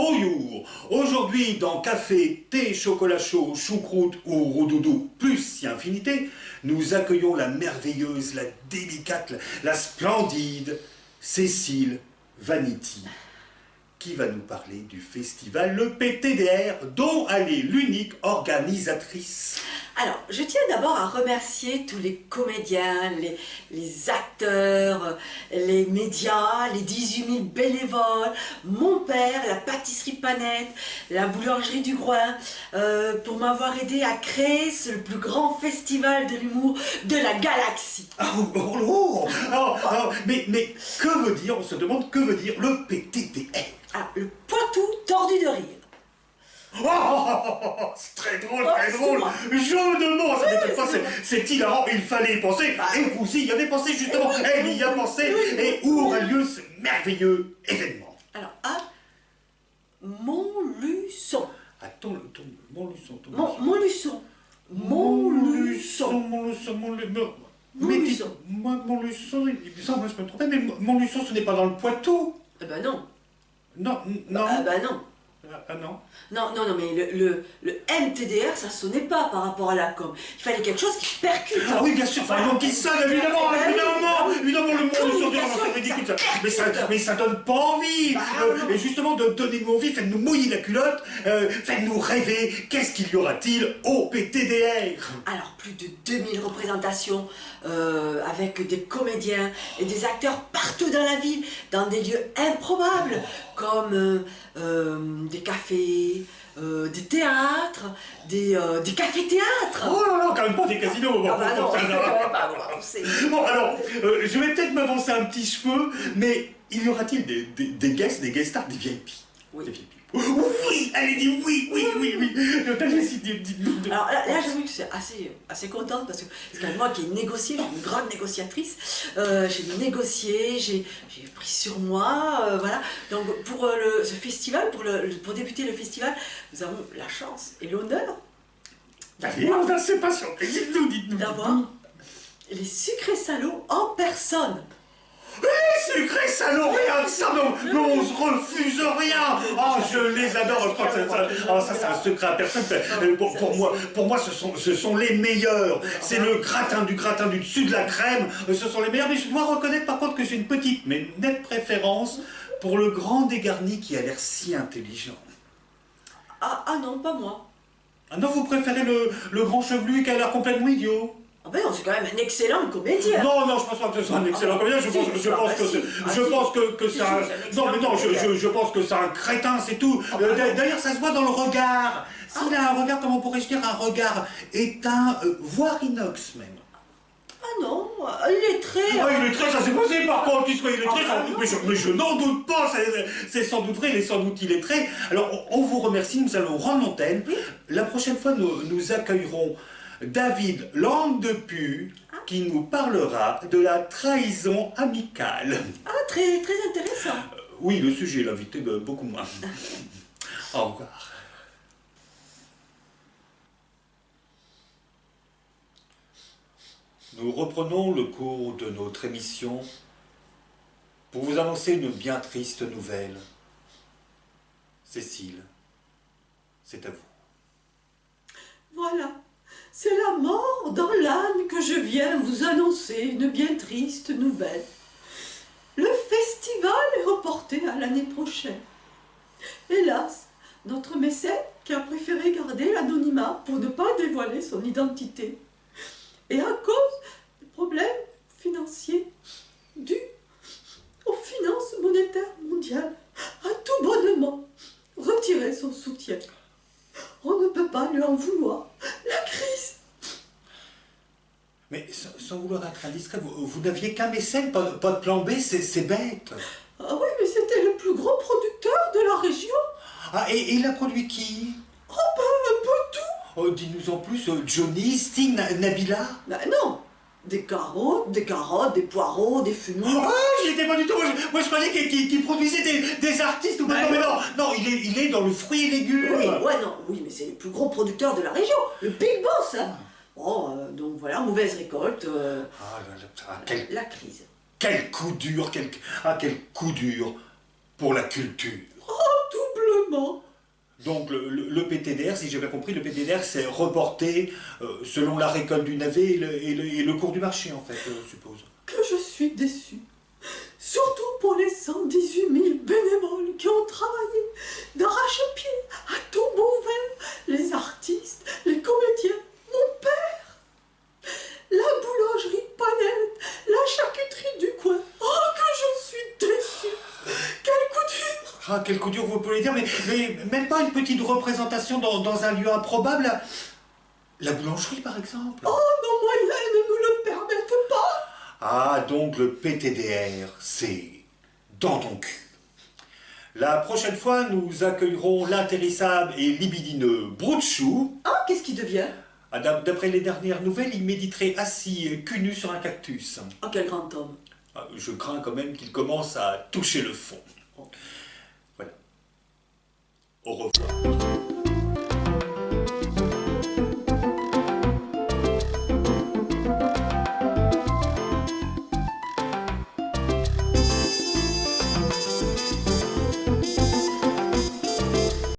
Bonjour. Aujourd'hui, dans café, thé, chocolat chaud, choucroute ou roudoudou, plus si infinité, nous accueillons la merveilleuse, la délicate, la splendide Cécile Vanity, qui va nous parler du festival Le PTDR, dont elle est l'unique organisatrice. Alors, je tiens d'abord à remercier tous les comédiens, les acteurs, les médias, les 18 000 bénévoles, mon père, la pâtisserie Panette, la boulangerie du Groin, pour m'avoir aidé à créer le plus grand festival de l'humour de la galaxie. Mais que veut dire, on se demande, que veut dire le PTDR? Ah, le Poitou tordu de rire. C'est très drôle, très drôle. Jeu de mots, ça m'étonne pas, c'est hilarant, il fallait y penser. Et vous aussi y avez pensé justement, elle y a pensé. Et où aura lieu ce merveilleux événement? Alors, à Montluçon. Attends, Montluçon. Montluçon. Montluçon, il me semble que je me trompais, mais Montluçon, ce n'est pas dans le Poitou. Eh ben non. Non. Ah ben non. Ah non. Non, mais le MTDR, ça sonnait pas par rapport à la com. Il fallait quelque chose qui percute. Ah oui, bien sûr, donc qui sonne, évidemment, le monde c'est ridicule, ça. Mais ça donne pas envie. Et justement, de donner de envie, faites-nous mouiller la culotte, faites-nous rêver. Qu'est-ce qu'il y aura-t-il au PTDR? Alors, plus de 2000 représentations, avec des comédiens et des acteurs partout dans la ville, dans des lieux improbables, comme des cafés, des théâtres, des cafés-théâtres. Oh là là, quand même pas des casinos. Ah bah non, Bon, alors, je vais peut-être m'avancer un petit cheveu, mais il y aura-t-il des guest stars, des VIP? Oui. Des VIP. Oui, allez, dis oui. Alors là, j'avoue que c'est assez contente parce que c'est quand même moi qui ai négocié, je suis une grande négociatrice. J'ai négocié, j'ai pris sur moi, voilà. Donc pour ce festival, pour débuter le festival, nous avons la chance et l'honneur Allez, c'est patient. Dites-nous. d'avoir les sucrés salauds en personne. Les sucrés salauds, rien que ça, mais on se refuse rien. Ah, je les adore, je crois que ça c'est un secret à personne. Pour moi, ce sont les meilleurs. C'est le gratin du dessus de la crème, ce sont les meilleurs. Mais je dois reconnaître par contre que j'ai une petite, mais nette préférence pour le grand dégarni qui a l'air si intelligent. Ah non, pas moi. Ah non, vous préférez le grand chevelu qui a l'air complètement idiot? Ah ben non, c'est quand même un excellent comédien. Non, je pense pas que ce soit un excellent comédien. Je pense que c'est un... Je pense que c'est un crétin, c'est tout. D'ailleurs, ça se voit dans le regard. S'il a un regard, comment pourrais-je dire, un regard éteint, voire inox même. Ah non, il est très... Ah, il est très, ça c'est possible par contre, qu'il soit illettré, mais je n'en doute pas, c'est sans doute vrai, il est sans doute illettré. Alors, on vous remercie, nous allons rendre l'antenne. Oui. La prochaine fois, nous accueillerons David Langue-de-Pu, qui nous parlera de la trahison amicale. Ah, très intéressant. Oui, le sujet, l'invité, beaucoup moins. Au revoir. Nous reprenons le cours de notre émission pour vous annoncer une bien triste nouvelle. Cécile, c'est à vous. Voilà, c'est la mort dans l'âne que je viens vous annoncer, une bien triste nouvelle. Le festival est reporté à l'année prochaine. Hélas, notre mécène qui a préféré garder l'anonymat pour ne pas dévoiler son identité. Et à cause des problèmes financiers dus aux finances monétaires mondiales, a tout bonnement retiré son soutien. On ne peut pas lui en vouloir. La crise. Mais sans vouloir être indiscret, vous n'aviez qu'un mécène, pas de plan B, c'est bête. Ah oui, mais c'était le plus gros producteur de la région. Ah, et il a produit qui? Oh ben, un peu tout. Oh, dis-nous en plus, Johnny, Sting, Nabila? Ben non, des carottes, des poireaux, des fenouils. Ah, j'y étais pas du tout, moi je croyais qu'il produisait des artistes ou pas. Ben non, il est dans le fruit et légumes. Oui, mais c'est le plus gros producteur de la région, le Big Boss, hein. Bon, donc voilà, mauvaise récolte, la crise. Quel coup dur, quel coup dur pour la culture. Oh, double Comment? Donc le PTDR, si j'ai bien compris, le PTDR c'est reporté selon la récolte du navet et le cours du marché en fait, je suppose. Que je suis déçue. Surtout pour les 118 000 bénévoles qui ont travaillé d'arrache-pied à tombeau ouvert, les artistes, les comédiens, mon père, la boulangerie Panette, la charcuterie du coin. Oh, que je suis déçue. Quel coup dur. Ah, quel coup dur vous pouvez dire, mais même pas une petite représentation dans un lieu improbable. La boulangerie par exemple. Oh, nos moyens ne nous le permettent pas. Ah, donc le PTDR, c'est dans ton cul. La prochaine fois, nous accueillerons l'intarissable et libidineux Broutchou. Ah, qu'est-ce qui devient? Ah, d'après les dernières nouvelles, il méditerait assis, cul nu sur un cactus. Oh, quel grand homme. Ah, je crains quand même qu'il commence à toucher le fond. Voilà. Au revoir.